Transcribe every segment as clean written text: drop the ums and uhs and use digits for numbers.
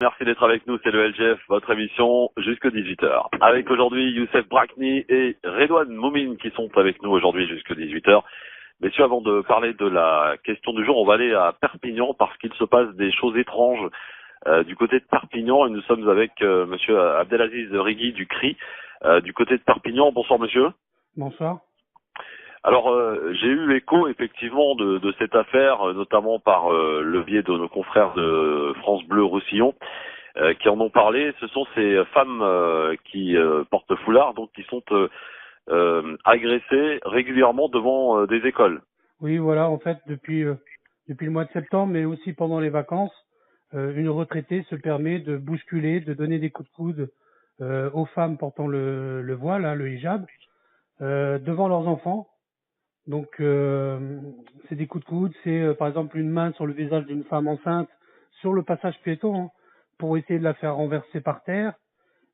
merci d'être avec nous, c'est le LGF, votre émission jusqu'à 18h. Avec aujourd'hui Youssef Brakni et Redouane Moumine qui sont avec nous aujourd'hui jusqu'à 18h. Messieurs, avant de parler de la question du jour, on va aller à Perpignan parce qu'il se passe des choses étranges du côté de Perpignan et nous sommes avec monsieur Abdelaziz Rigui du CRI du côté de Perpignan. Bonsoir monsieur. Bonsoir. Alors, j'ai eu écho effectivement de cette affaire, notamment par le biais de nos confrères de France Bleu Roussillon, qui en ont parlé. Ce sont ces femmes qui portent foulard, donc qui sont agressées régulièrement devant des écoles. Oui, voilà, en fait, depuis le mois de septembre, mais aussi pendant les vacances, une retraitée se permet de bousculer, de donner des coups de coude aux femmes portant le voile, hein, le hijab, devant leurs enfants. Donc, c'est des coups de coude, c'est par exemple une main sur le visage d'une femme enceinte sur le passage piéton, hein, pour essayer de la faire renverser par terre.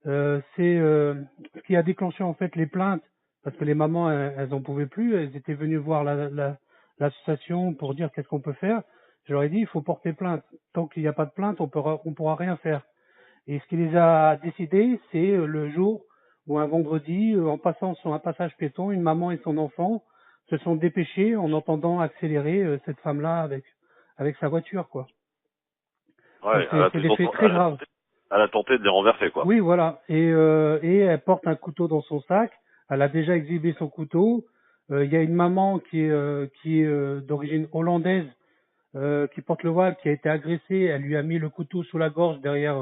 C'est ce qui a déclenché en fait les plaintes, parce que les mamans, elles en pouvaient plus, elles étaient venues voir l'association pour dire qu'est-ce qu'on peut faire. Je leur ai dit, il faut porter plainte. Tant qu'il n'y a pas de plainte, on pourra rien faire. Et ce qui les a décidés, c'est le jour où un vendredi, en passant sur un passage piéton, une maman et son enfant se sont dépêchés en entendant accélérer cette femme-là avec sa voiture, quoi. Ouais, C'est des faits très graves. Elle a tenté de les renverser, quoi. Oui, voilà. Et elle porte un couteau dans son sac. Elle a déjà exhibé son couteau. Il y a une maman qui est d'origine hollandaise, qui porte le voile, qui a été agressée. Elle lui a mis le couteau sous la gorge derrière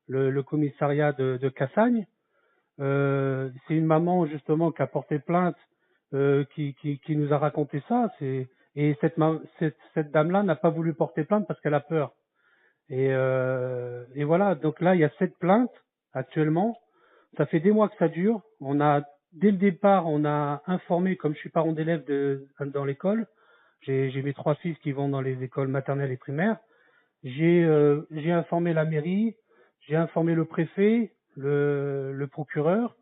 le commissariat de Cassagne. C'est une maman justement qui a porté plainte, qui nous a raconté ça. Et cette dame-là n'a pas voulu porter plainte parce qu'elle a peur. Et voilà, donc là, il y a 7 plaintes actuellement. Ça fait des mois que ça dure. Dès le départ, on a informé, comme je suis parent d'élève dans l'école, j'ai mes 3 fils qui vont dans les écoles maternelles et primaires. J'ai informé la mairie, j'ai informé le préfet, le procureur.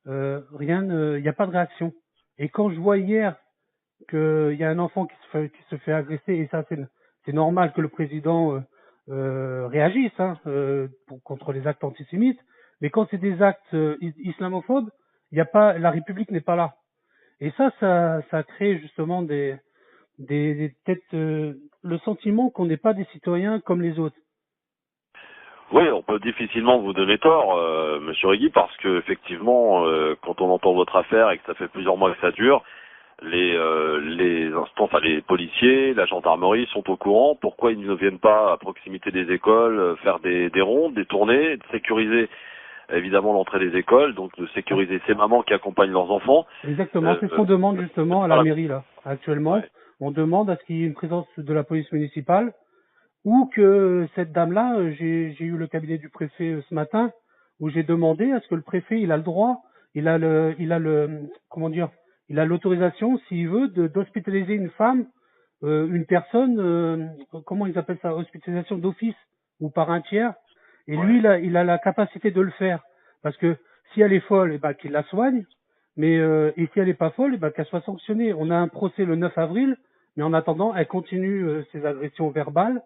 Il n'y a pas de réaction. Et quand je vois hier qu'il y a un enfant qui se fait agresser, et ça c'est normal que le président réagisse contre les actes antisémites, mais quand c'est des actes islamophobes, il y a pas, la République n'est pas là. Et ça crée justement peut-être le sentiment qu'on n'est pas des citoyens comme les autres. Oui, on peut difficilement vous donner tort, monsieur Rigui, parce que effectivement, quand on entend votre affaire et que ça fait plusieurs mois que ça dure, les instances, enfin les policiers, la gendarmerie sont au courant. Pourquoi ils ne viennent pas à proximité des écoles faire des rondes, des tournées, de sécuriser évidemment l'entrée des écoles, donc de sécuriser ces mamans qui accompagnent leurs enfants. Exactement, c'est ce qu'on demande justement à la mairie là. Actuellement, ouais. On demande à ce qu'il y ait une présence de la police municipale, ou que cette dame-là, j'ai eu le cabinet du préfet ce matin, où j'ai demandé à ce que le préfet, il a le droit, comment dire, il a l'autorisation, s'il veut, d'hospitaliser une femme, une personne, comment ils appellent ça, hospitalisation d'office ou par un tiers. Et lui, il a la capacité de le faire, parce que si elle est folle, eh ben qu'il la soigne, mais et si elle est pas folle, eh ben qu'elle soit sanctionnée. On a un procès le 9 avril, mais en attendant, elle continue ses agressions verbales.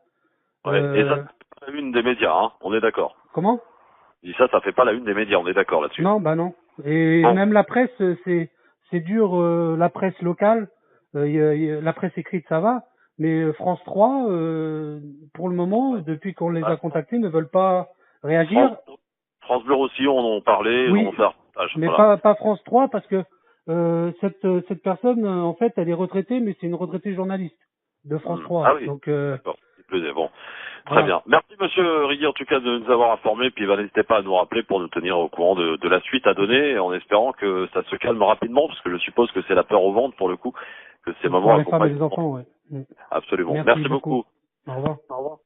Ouais, et ça, c'est pas la une des médias, hein, on est d'accord. Comment? Je dis ça fait pas la une des médias, on est d'accord là-dessus. Non, bah non. Et bon. Même la presse, c'est dur, la presse locale, la presse écrite, ça va, mais France 3, pour le moment, depuis qu'on les a contactés, ne veulent pas réagir. France Bleu Roussillon en ont parlé, oui, ils ont fait un reportage. Mais voilà. pas France 3, parce que cette personne, en fait, elle est retraitée, mais c'est une retraitée journaliste de France 3. Ah oui, donc, d'accord, c'est plaisir. Bon, très voilà. bien. Merci monsieur Rigui en tout cas de nous avoir informés, puis n'hésitez pas à nous rappeler pour nous tenir au courant de la suite à donner, en espérant que ça se calme rapidement, parce que je suppose que c'est la peur au ventre pour le coup, que ces moments pour les femmes et les enfants, ouais. Absolument. Merci beaucoup. Au revoir. Au revoir.